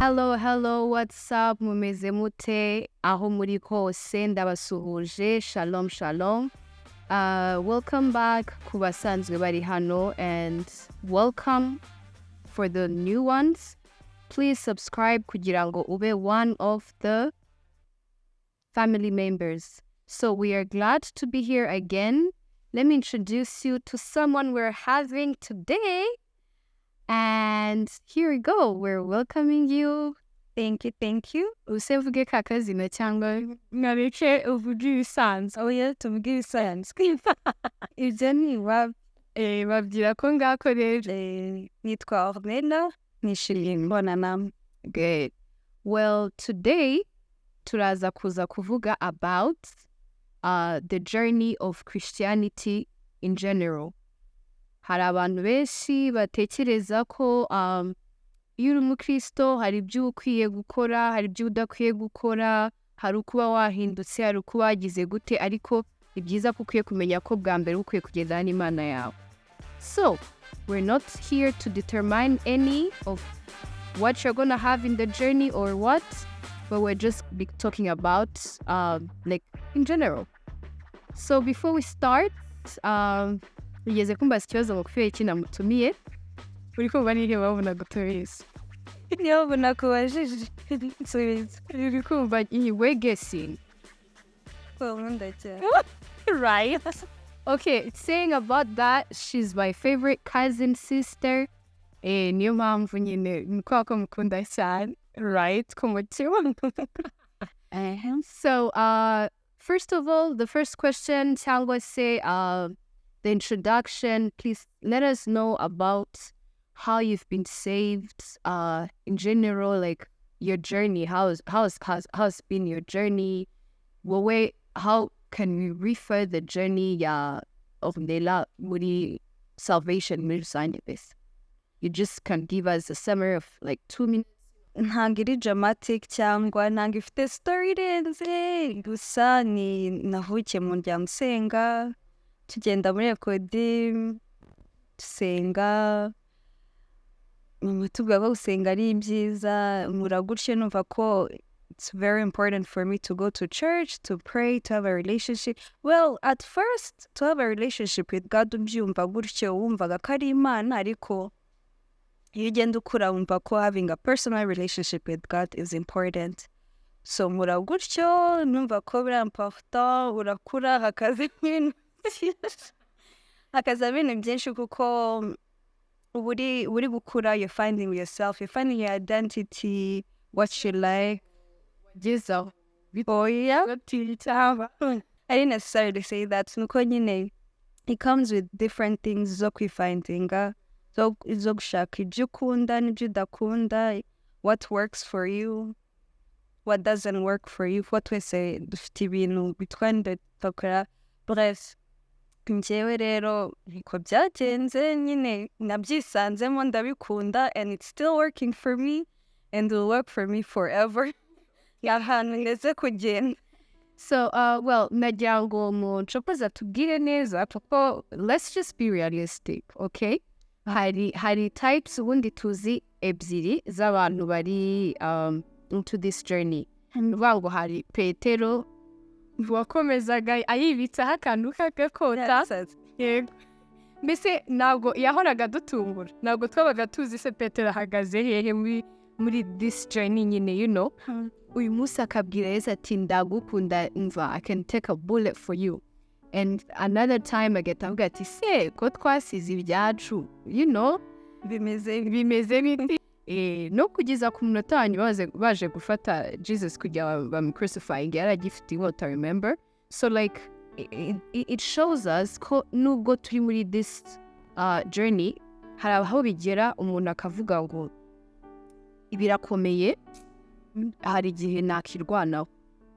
Hello, what's up? Mumeze mute? Aho muri hose ndabasuhuje. Shalom. Welcome back ku basanzwe bari hano and welcome for the new ones. Please subscribe kugira ngo ube one of the family members. So we are glad to be here again. Let me introduce you to someone we're having today. And here we go. We're welcoming you. Thank you. Usevuge kakazina cyangwa ngareke uvuge ibisanzwe. Oya tuvuge ibisanzwe. Ibyo ni babwira ko ngako rero. Nitwa Ornella, nishimiye mbona namwe. Good. Well, today turaza kuza kuvuga about the journey of Christianity in general. Hari abantu benshi batekereza ko iyo uri umukristo hari ibyo ukwiye gukora, hari ibyo udakwiye gukora, hari ukuba wahindutse, hari ukuba wagize gute, ariko ni byiza ko ukwiye kumenya ko bwa mbere ukwiye kugendana n'Imana yawe. So, we're not here to determine any of what you're going to have in the journey or what, but we're just be talking about like in general. So, before we start, ugeze kumbaza ikibazo ngo kubera iki namutumiye uri kumva nihe babona gutumiza Niyo babona ko wajije nsubiza uri kumva we're guessing nkunda cyane. right. Okay, saying about that, she's my favorite cousin sister. Niyo mpamvu nyine niko ko mukunda cyane, right? Ku mutima. So first of all, the first question cyangwa se the introduction, please let us know about how you've been saved, in general, like your journey. How's been your journey? How can we refer the journey of Ornella, Muri, salvation, muri this? You just can give us a summary of like 2 minutes. Ntabwo iri dramatic cyangwa ntabwo ifite story irenze, gusa ni navukiye mu muryango usenga, tugenda muri ekodi dusenga, tuvuga ko gusenga ari byiza, nkura gutyo numva ko it's very important for me to go to church, to pray, to have a relationship. Well, at first, to have a relationship with God ubyumva gutyo wumvaga ko ari Imana, ariko iyo ugenda ukura wumva ko having a personal relationship with God is important. So nkura gutyo numva ko biri important, urakura hakaza ibintu byinshi kuko uri gukura, you're finding yourself, you're finding your identity, what you like. Giza. Oh yeah? I didn't necessarily say that. Nuko nyine, it comes with different things zo kwifindinga, zo gushaka ibyo ukunda n'ibyo udakunda, what works for you, what doesn't work for you, what wese dufite ibintu bitwanda tukora. Bref, njyewe rero niko byagenze nyine nabyisanzemo ndabikunda, and it's still working for me and will work for me forever. Ahantu ngeze kugenda. So, well, nagira ngo mucokoza tubwire neza kuko let's just be realistic, okay? Hari types ubundi tuzi ebyiri z'abantu bari into this journey. Ngo hari Petero wakomezaga ayibitsaho akantu k'agakota. Yego. Mbese ntabwo yahoraga dutungura, ntabwo twabaga tuzi se Petero ahagaze hehe muri this journey nyine, you know. Uyu munsi akabwira Yesu ati ndagukunda, mva, I can take a bullet for you. And another time agahita avuga ati se ko twasize ibyacu, you know, bimeze biti. No kugeza ku munota wanyu baje gufata Jesus kugira bamcrucifying, yaragifite inkota, remember? So like it shows us ko nubwo turi muri this journey, hari aho bigera umuntu akavuga ngo birakomeye, hari igihe nakirwanaho,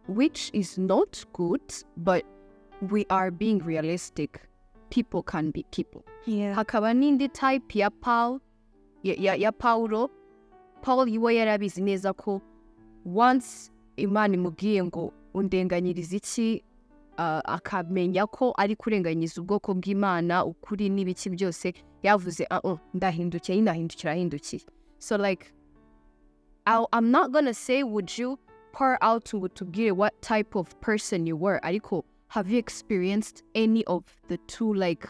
which is not good, but we are being realistic. People can be people. Yeah. Hakaba n'indi type ya Paulo. Paul iwe yarabizi neza ko once Imana imubwiye ngo undenganyiriza iki, akamenya ko ari kurenganyiza ubwoko bw'Imana, ukuri n'ibiki byose, yavuze ndahindukiye. So like I'm not gonna say would you pour out to give what type of person you were. Ariko, have you experienced any of the two, like?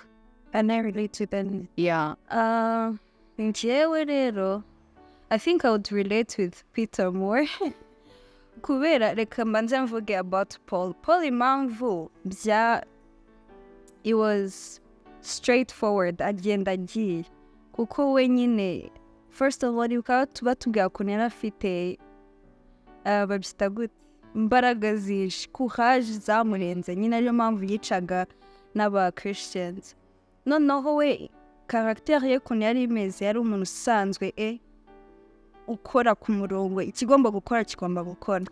And I relate to them. Yeah. Njyewe rero, I think I would relate with Peter more. Kubera reka mbanze mvuge about Paul. Paul impamvu it was straightforward agenda agiye. Kuko we nyine, first of all, ukaba batubwira ukuntu yari afite babyita gute, imbaraga zije, courage zamurenze, nyine ariyo mpamvu yicaga n'aba Christians. Noneho we karagiteri ye ukuntu yari imeze, yari umuntu usanzwe ukora ku murongo, ikigomba gukora kigomba gukora.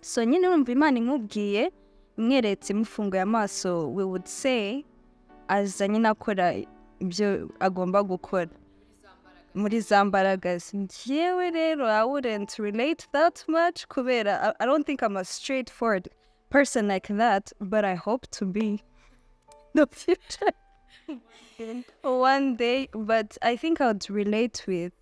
So nyine urumva Imana imubwiye, imweretse imufunguye amaso, we would say aza nyine akora ibyo agomba gukora muri za mbaraga ze. Njyewe rero I wouldn't relate that much kubera I don't think I'm a straightforward person like that, but I hope to be the future one day. But I think I would relate with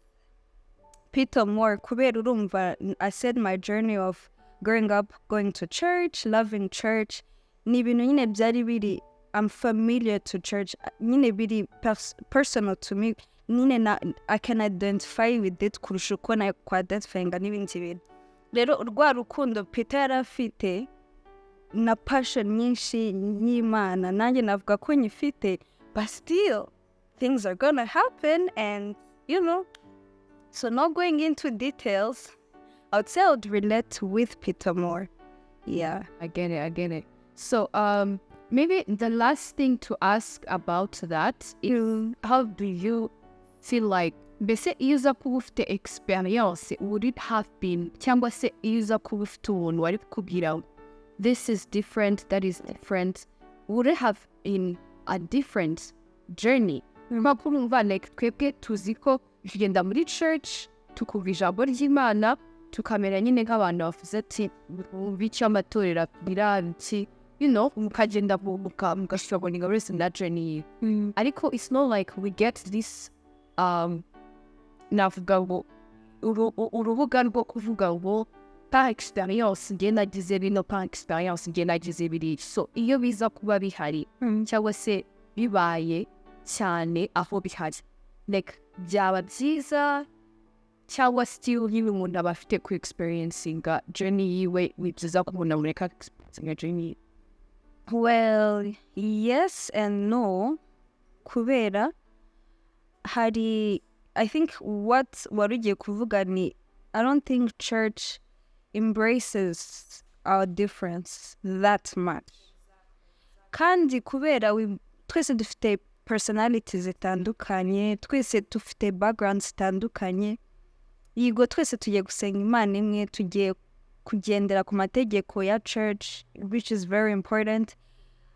Peter more kubera urumva I said my journey of growing up, going to church, loving church, ni ibintu nyine byari biri, I'm familiar to church, nyine biri personal to me, nyine I can identify with it kurusha uko na identifyinga n'ibindi bintu. Rero urwa rukundo Peter yari afite na passion nyinshi y'Imana, nanjye navuga ko nyifite, but still things are gonna happen, and you know, so not going into details, I would say I would relate with Peter more. Yeah, I get it. So maybe the last thing to ask about that is, how do you feel like, mbese iyo uza kuba ufite experience, would it have been, cyangwa se iyo uza kuba ufite umuntu wari kukubwira this is different, that is different, would it have been a different journey? Mpamvu urumva like twebwe tuzi ko tugenda muri church tukumva ijambo ry'Imana tukamera nyine nk'abantu bavuze ati bityo amatorero abwira iki, you know, mukagenda mugashoboninga wese na journey. Ariko it's not like we get this navuga ngo urubuga rwo kuvuga ngo par experience ngiye nagize bino, par experience ngiye nagize biri. So iyo biza kuba bihari cyangwa se bibaye cyane aho bihari, like byaba byiza cyangwa still nyine umuntu aba afite ku experiencinga journey yiwe, wibyiza kubona mureka experiencinga journey? Well, yes and no, kubera hari, I think what warugiye kuvuga ni, I don't think church embraces our difference that much. Kandi kubera twese dufite personalities zitandukanye, twese dufite backgrounds zitandukanye, yigo twese tugiye gusenga Imana imwe, tugiye kugendera ku mategeko ya church, which is very important,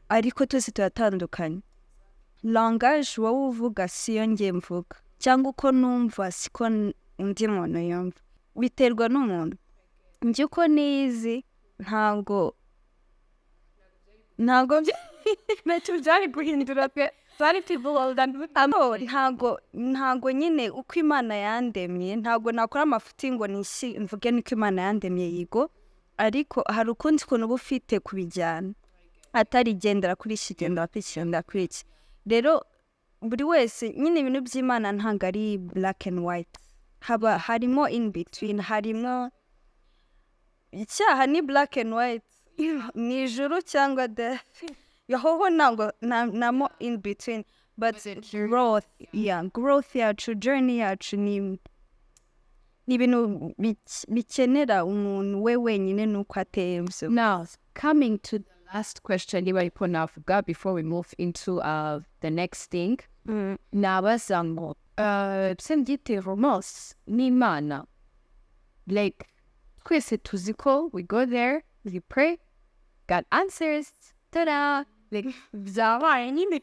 ariko twese turatandukanye. Langage wowe uvuga siyo njye mvuga, cyangwa uko numva siko undi muntu yumva, biterwa n'umuntu. Njye uko nizi ntabwo byari guhindura pe, ntabwo nyine uko Imana yandemye, ntabwo nakora amafuti ngo mvuge niko Imana yandemye yigo, ariko hari ukundi kuntu uba ufite kubijyana, atari gendera kuri iki, gendera kuri iki. Rero buri wese nyine ibintu by'Imana ntabwo ari black and white, harimo in between, harimo icyaha ni black and white, ni ijuru cyangwa death, yahoho ntabwo namo in between, but growth, growth yacu, journey yacu ni ibintu bikenera umuntu we wenyine nuko ateye. Now, coming to the last question niba ariko navuga before we move into the next thing, nabaza ngo se mbyite romance n'Imana, like twese tuzi ko we go there, we pray, God answers, tada, like byabaye nyine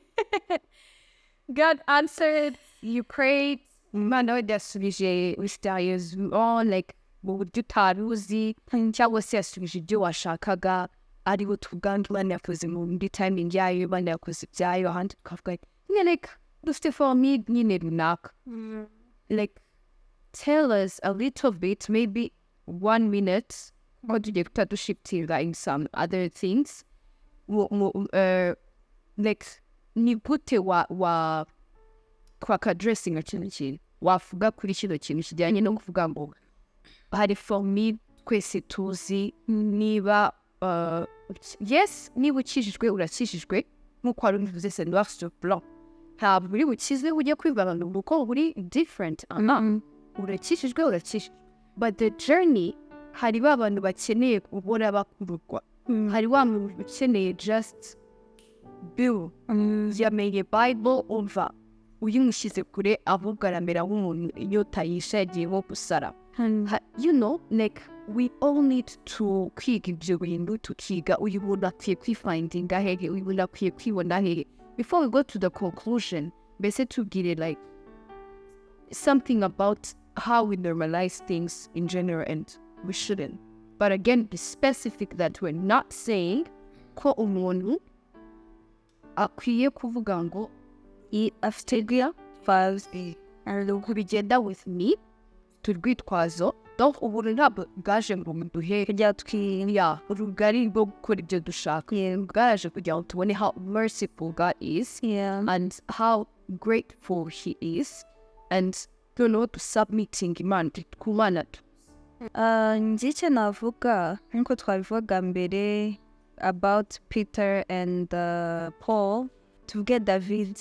God answered, you prayed, Imana we yasubije mysterious, like mu buryo utari uzi, cyangwa se yasubije ibyo washakaga, ariwo tuvuga Imana yakoze mu ndi timing yayo, Imana yakoze ibyayo, ahandi tukavuga nyine like dufite for me nyine runaka, like tell us a little bit, maybe 1 minute, or tugiye guhita dushiftinga in some other things. Like, ni gute twakadressinga kino kintu, wavuga kuri kino kintu kijyanye no kuvuga ngo hari for me twese tuzi niba yes, niba ukijijwe urakijijwe nk'uko wari ubivuze se noir sur blanc, ntabwo uri bukizwe ujye kwivanga kuko uri different. Urakijijwe, but the journey, hari ba bantu bakeneye kubona bakururwa, hari wa muntu ukeneye just bill yamenye Bible umva uyimushyize kure ahubwo aramera nk'umuntu inyota yishe yagiye nko gusara. You know, like we all need to kwiga ibyo bintu, tukiga uyu muntu akwiye kwifindinga hehe, uyu muntu akwiye kwibona hehe, before we go to the conclusion. Mbese tubwire like something about how we normalize things in general, and we shouldn't. But again, be specific that we're not saying ko umuntu akwiye kuvuga ngo afite fazi kubigenda with me turwitwazo. Donc ubuntu ntabwo bwaje ngo muduhe kujya rugari rwo gukora ibyo dushaka, bwaje kugira ngo tubone how merciful God is, and how grateful he is, and to know to submitting Imana ku Mana. Njye navuga nkuko twabivuga mbere about Peter and Paul, tuvuge David.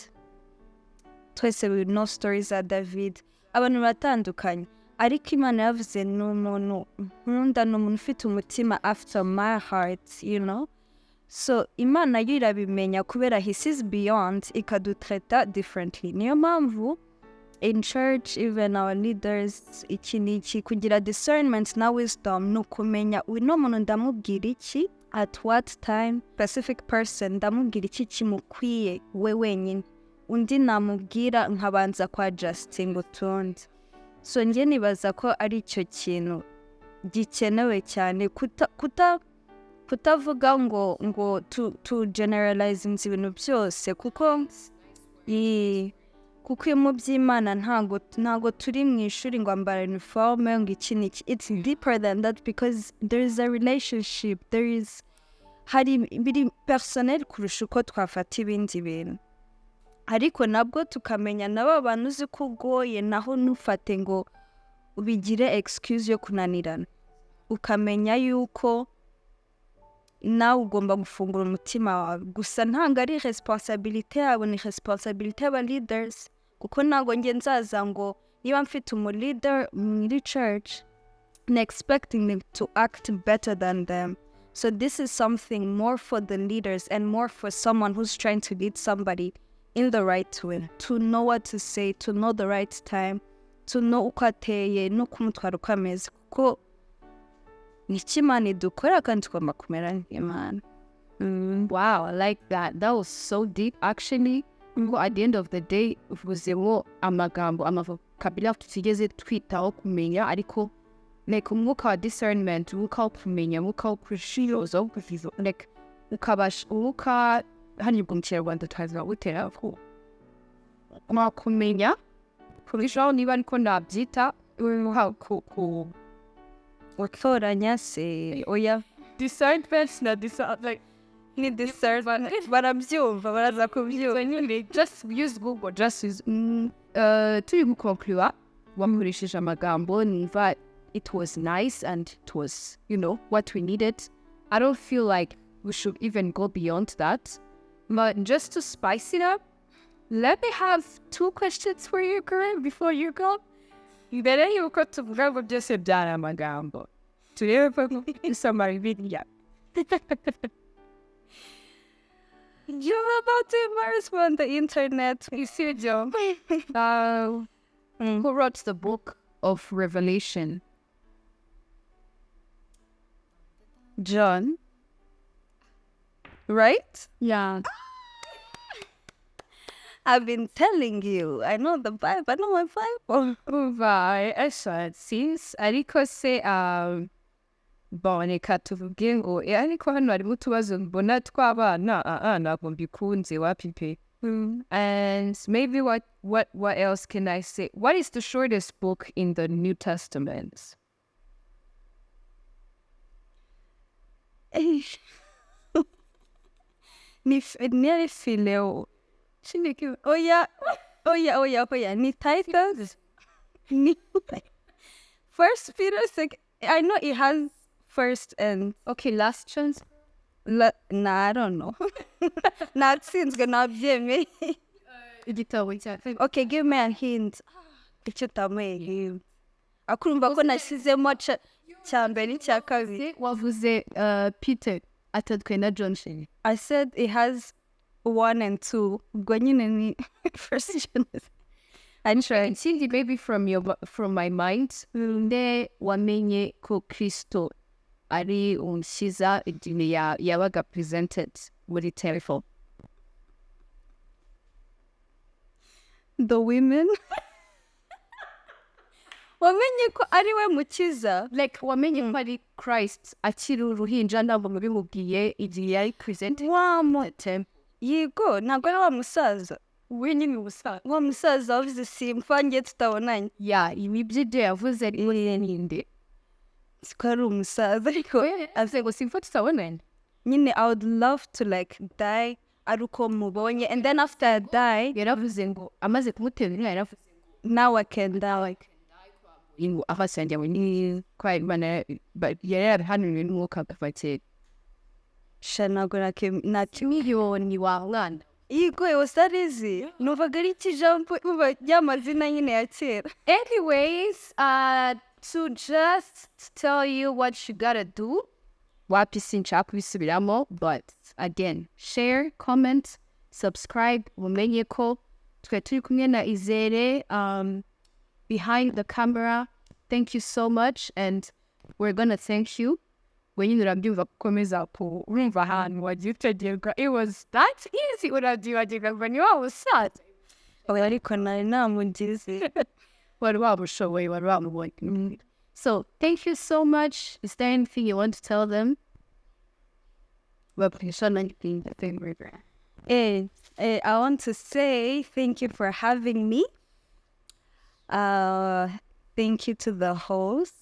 Twese we know stories za David, abantu batandukanye, ariko Imana yavuze n'umuntu nkunda, n'umuntu ufite umutima after my heart, you know. So Imana yo irabimenya kubera he sees beyond, ikadutreta differently. Niyo mpamvu in church, even our leaders, iki kugira discernment na wisdom, nukumenya uno muntu ndamubwira iki at what time, specific person ndamubwira iki kimukwiye we wenyine, undi namubwira nkabanza kwa Justin utundi. So njye nibaza ko ari icyo kintu gikenewe cyane, kutavuga ngo to generalize ibintu byose, kuko mu by'Imana ntago turi mu ishuri ngo ambara uniforme ngo iki niki. It's deeper than that, because there is a relationship, hari biri personnel kurusha uko twafata ibindi bintu. Ariko nabwo tukamenya nabo bantu uzi ko ugoye, naho nufate ngo ubigire excuse yo kunanirana, ukamenya yuko nawe ugomba gufungura umutima wawe. Gusa ntabwo ari responsibility yabo, ni responsibility y'aba leaders, kuko ntabwo nge nzaza ngo niba mfite leader muri church na expecting them to act better than them. So this is something more for the leaders and more for someone who's trying to lead somebody in the right way, to know what to say, to know the right time, to know uko ateye no kumutwara uko ameze, kuko nicyo Imana idukora kandi tugomba kumera nk'Imana. Wow, I like that. That was so deep actually. At the end of the day uvuzemo amagambo, amavokabulari tutigeze twitaho kumenya, ariko like umwuka wa discernment, umwuka wo kumenya, umwuka wo kushishoza, like ukabasha umwuka hano mu Kinyarwanda twaza gutera ko kumenya kurushaho, niba ariko nabyita gutoranya se oya discernment na like ni discernment barabyumva, baraza kubyumva. Just use Google, just use turi gukonkluwa wamukoresheje amagambo, niba it was nice and it was, you know, what we needed. I don't feel like we should even go beyond that. But just to spice it up, let me have 2 questions for you, Karen, before you go. Mbere yuko tuvuga ngo byose byari amagambo, turebe ko isomari biriya. You're about to immerse on the internet. You see, Joe? Who wrote the book of Revelation? John. Right? Yeah. I've been telling you, I know the Bible, I know my Bible. Vai, essa sis, ariko se boneka tuvuge ngo ariko hano harimo utubazo mbona tw'abana ntabwo mbikunze wapipe. And maybe what else can I say? What is the shortest book in the New Testament? Ni Phileo. Oh yeah. Ni Titus. Ni First Peter. I know it has first and Okay, last chance. nah, I don't know. Not since gonna be me. Okay, give me a hint. Icyo tamuye hint. Akurumva ko nashyizemo cya mbere n'icya kabiri. Wavuze Peter atandukanye na John. I said it has 1 and 2. Ubwo nyine ni first Genesis. I'm trying. Cindy, maybe from my mind, nde wamenye ko Kristo ari umukiza idini yabaga presented muri temple. The women. Wamenye ko ari we mukiza. Like wamenye ko ari Christ akiri uruhinja ntabwo mubimubwiye igihe yari presented Wamo. temple. Yego, ntabwo ari wa musaza. We nyine ubusa. Wa musaza wavuze simfa ngiye tutabonanye. Yeah, ibi by'ibyo yavuze ari muri ninde. Siko ari umusaza ariko Avuze ngo simfa tutabonanye. nyine I would love to like die ari uko mubonye, and then after I die Yaravuze ngo amaze kumuterura yaravuze ngo now I can die. ngo amaso yanjye ni kwa Imana yari yarahanuriwe n'umwuka agafatira. Ntabwo Miliyoni wa mwana. Yego, it was that easy. Numvaga ari ikijambo ry'amazina nyine ya kera. Anyways, to just tell you what you gotta do. Wapi sinshaka kubisubiramo, but again, share, comment, subscribe, mumenye ko twe turi kumwe na Izere behind the camera. Thank you so much, and we're gonna thank you. When you urabyumva gukomeza urumva ahantu wagiye utegerwa, it was that easy. Urabyibagiga ngo ni wa musaza. Ariko nari namugize. Wari wabushoboye, wari wamubonye. So thank you so much. Is there anything you want to tell them? Well, I want to say thank you for having me. Thank you to the host.